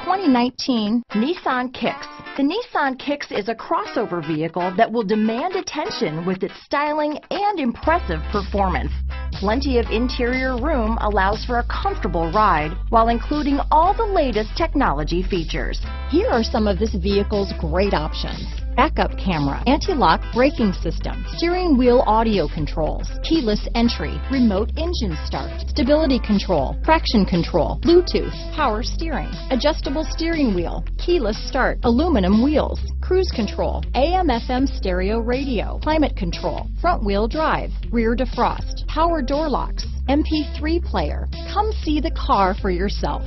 2019 Nissan Kicks. The Nissan Kicks is a crossover vehicle that will demand attention with its styling and impressive performance. Plenty of interior room allows for a comfortable ride while including all the latest technology features. Here are some of this vehicle's great options: backup camera, anti-lock braking system, steering wheel audio controls, keyless entry, remote engine start, stability control, traction control, Bluetooth, power steering, adjustable steering wheel, keyless start, aluminum wheels, cruise control, AM/FM stereo radio, climate control, front wheel drive, rear defrost, power door locks, MP3 player. Come see the car for yourself.